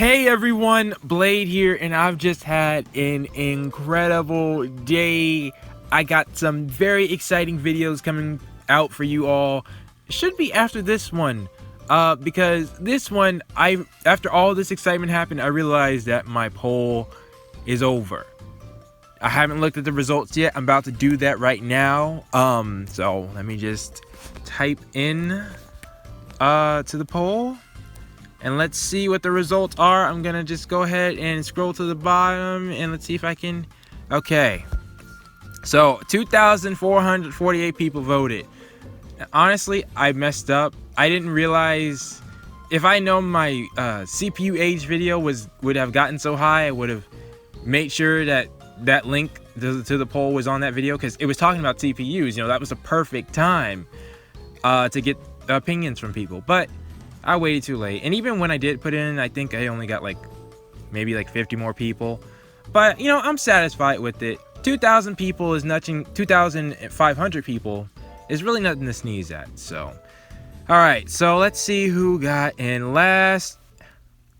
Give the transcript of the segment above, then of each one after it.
Hey everyone, Blade here, and I've just had an incredible day. I got some very exciting videos coming out for you all. Should be after this one, because this one, after all this excitement happened, I realized that my poll is over. I haven't looked at the results yet. I'm about to do that right now. So let me just type in to the poll. And let's see what the results are. I'm gonna just go ahead and scroll to the bottom and let's see if I can. Okay. So 2,448 people voted. Honestly, I messed up. I didn't realize if I know my CPU age video would have gotten so high, I would have made sure that link to the poll was on that video, because it was talking about CPUs. You know, that was the perfect time to get opinions from people. But I waited too late, and even when I did put in, I think I only got maybe 50 more people. But you know, I'm satisfied with it. 2,000 people is nothing. 2,500 people is really nothing to sneeze at. So, all right. So let's see who got in last.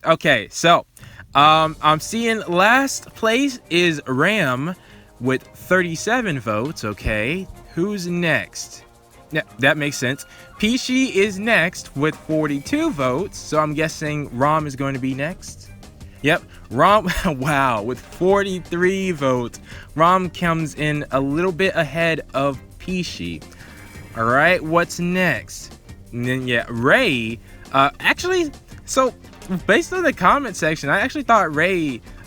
Okay, so I'm seeing last place is Ram with 37 votes. Okay, who's next? Yeah, that makes sense. Pishi is next with 42 votes, so I'm guessing Rom is going to be next. Yep, Rom, wow, with 43 votes. Rom comes in a little bit ahead of Pishi. All right, what's next? And then, yeah, Ray, actually, so based on the comment section, I actually thought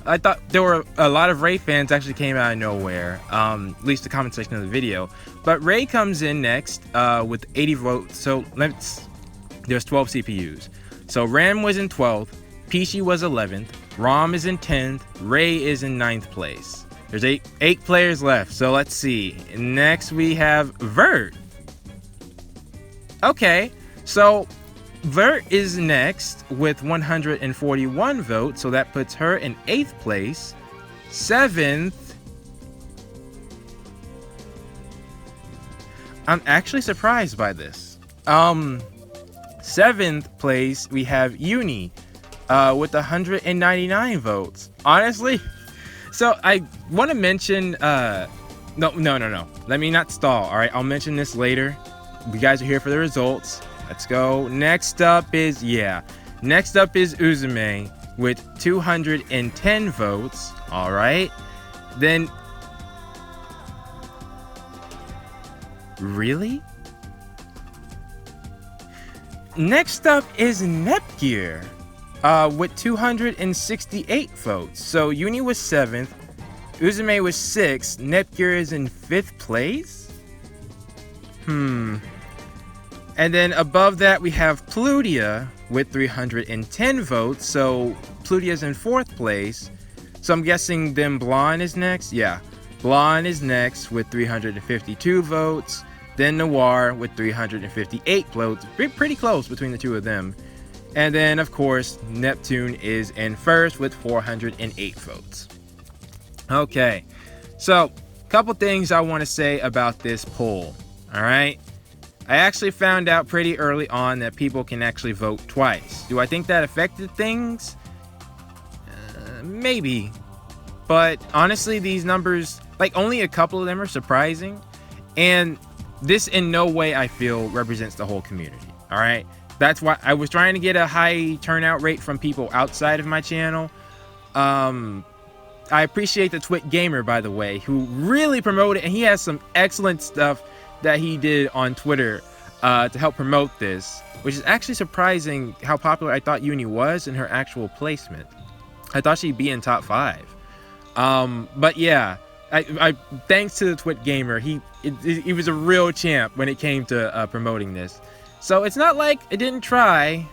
I thought there were a lot of Ray fans actually came out of nowhere, at least the comment section of the video. But Ray comes in next with 80 votes. So there's 12 CPUs. So Ram was in 12th, Pishi was 11th, Rom is in 10th, Ray is in 9th place. There's eight players left. So let's see. Next we have Vert. Okay, so Vert is next with 141 votes, so that puts her in 8th place. 7th, I'm actually surprised by this. 7th place, we have Uni with 199 votes. Honestly, so I want to mention, no. Let me not stall, all right? I'll mention this later. You guys are here for the results. Let's go. Next up is Uzume with 210 votes. All right. Then, really? Next up is Nepgear with 268 votes. So Uni was 7th, Uzume was 6th, Nepgear is in 5th place. And then above that, we have Plutia with 310 votes. So Plutia's in 4th place. So I'm guessing then Blonde is next. Yeah, Blonde is next with 352 votes. Then Noir with 358 votes. Pretty close between the two of them. And then, of course, Neptune is in 1st with 408 votes. Okay, so a couple things I want to say about this poll. All right. I actually found out pretty early on that people can actually vote twice. Do I think that affected things? Maybe. But honestly, these numbers, only a couple of them are surprising. And this in no way, I feel, represents the whole community. All right? That's why I was trying to get a high turnout rate from people outside of my channel. I appreciate the Twit Gamer, by the way, who really promoted, and he has some excellent stuff that he did on Twitter to help promote this, which is actually surprising how popular I thought Uni was in her actual placement. I thought she'd be in top 5. But yeah, I thanks to the Twit Gamer, he was a real champ when it came to promoting this. So it's not like I didn't try,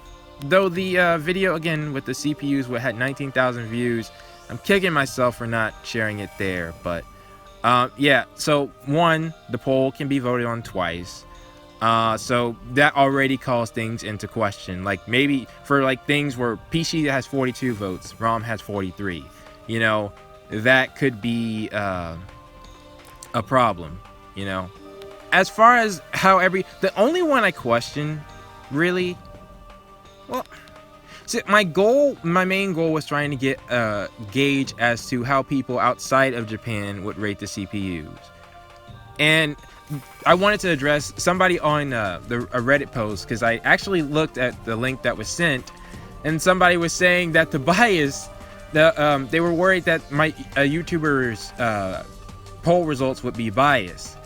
though the video again with the CPUs had 19,000 views. I'm kicking myself for not sharing it there, but yeah, so one, the poll can be voted on twice. So that already calls things into question. Maybe for things where Pishi has 42 votes, Rom has 43. You know, that could be a problem, you know. As far as how the only one I question, really, well, So my main goal was trying to get a gauge as to how people outside of Japan would rate the CPUs. And I wanted to address somebody on a Reddit post, because I actually looked at the link that was sent, and somebody was saying that the bias, they were worried that my YouTuber's poll results would be biased.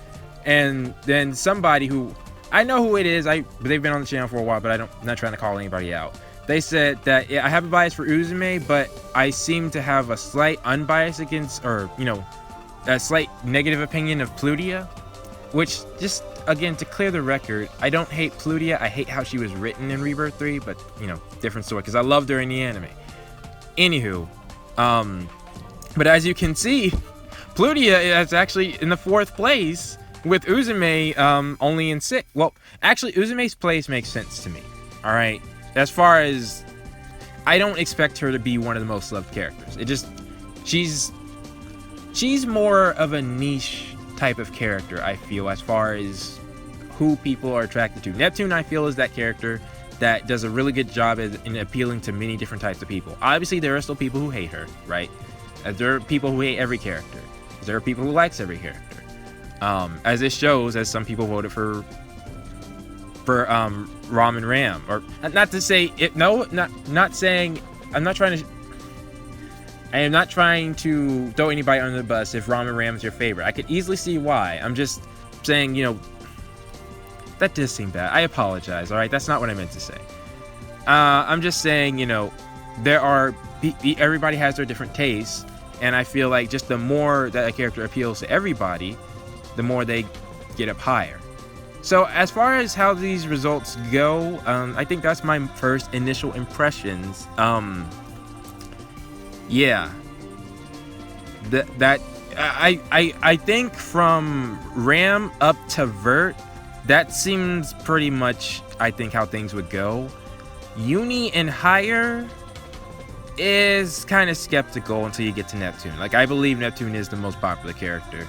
And then somebody who, I know who it is, they've been on the channel for a while, but I'm not trying to call anybody out. They said that, yeah, I have a bias for Uzume, but I seem to have a slight unbiased against, or, you know, a slight negative opinion of Plutia. Which, just, again, to clear the record, I don't hate Plutia. I hate how she was written in Rebirth 3, but, you know, different story, because I loved her in the anime. Anywho, but as you can see, Plutia is actually in the 4th place, with Uzume only in 6th. Well, actually, Uzume's place makes sense to me, alright? As far as, I don't expect her to be one of the most loved characters. It just, she's more of a niche type of character, I feel, as far as who people are attracted to. Neptune, I feel, is that character that does a really good job in appealing to many different types of people. Obviously, there are still people who hate her, right? There are people who hate every character. There are people who likes every character. As it shows, as some people voted for Ram and Ram, or not to say it. No, not saying. I am not trying to throw anybody under the bus if Ram and Ram is your favorite. I could easily see why. I'm just saying, you know, that does seem bad. I apologize, alright? That's not what I meant to say. I'm just saying, you know, everybody has their different tastes, and I feel like just the more that a character appeals to everybody, the more they get up higher. So as far as how these results go, I think that's my first initial impressions. Yeah, I think from Ram up to Vert, that seems pretty much, I think, how things would go. Uni and higher is kind of skeptical until you get to Neptune. Like, I believe Neptune is the most popular character,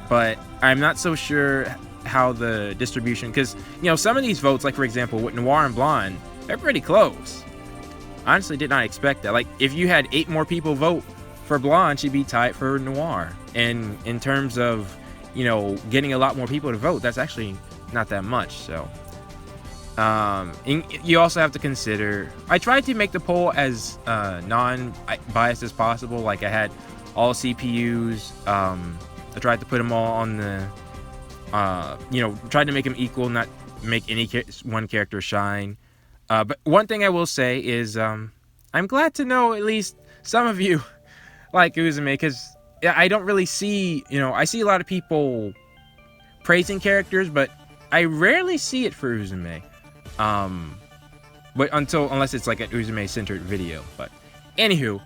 but I'm not so sure how the distribution, because, you know, some of these votes, like for example with Noir and Blonde, they're pretty close. Honestly, did not expect that. Like, if you had 8 more people vote for Blonde, she'd be tied for Noir. And in terms of, you know, getting a lot more people to vote, that's actually not that much. So, and you also have to consider, I tried to make the poll as non-biased as possible. Like, I had all CPUs. I tried to put them all on the, you know, tried to make them equal, not make any one character shine. But one thing I will say is, I'm glad to know at least some of you like Uzume, because I don't really see, you know, I see a lot of people praising characters, but I rarely see it for Uzume. But unless it's like an Uzume-centered video. But anywho,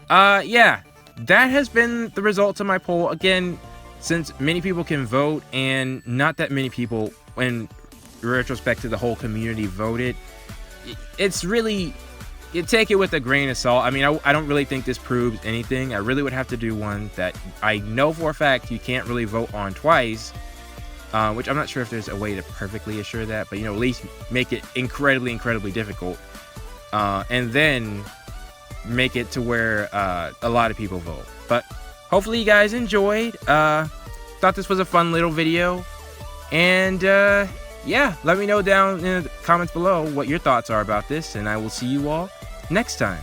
yeah, that has been the results of my poll. Again, since many people can vote, and not that many people, in retrospect to the whole community, voted, it's really, you take it with a grain of salt. I mean, I don't really think this proves anything. I really would have to do one that I know for a fact you can't really vote on twice, which I'm not sure if there's a way to perfectly assure that, but, you know, at least make it incredibly difficult, and then make it to where a lot of people vote. But hopefully you guys enjoyed. Thought this was a fun little video, and yeah, let me know down in the comments below what your thoughts are about this, and I will see you all next time.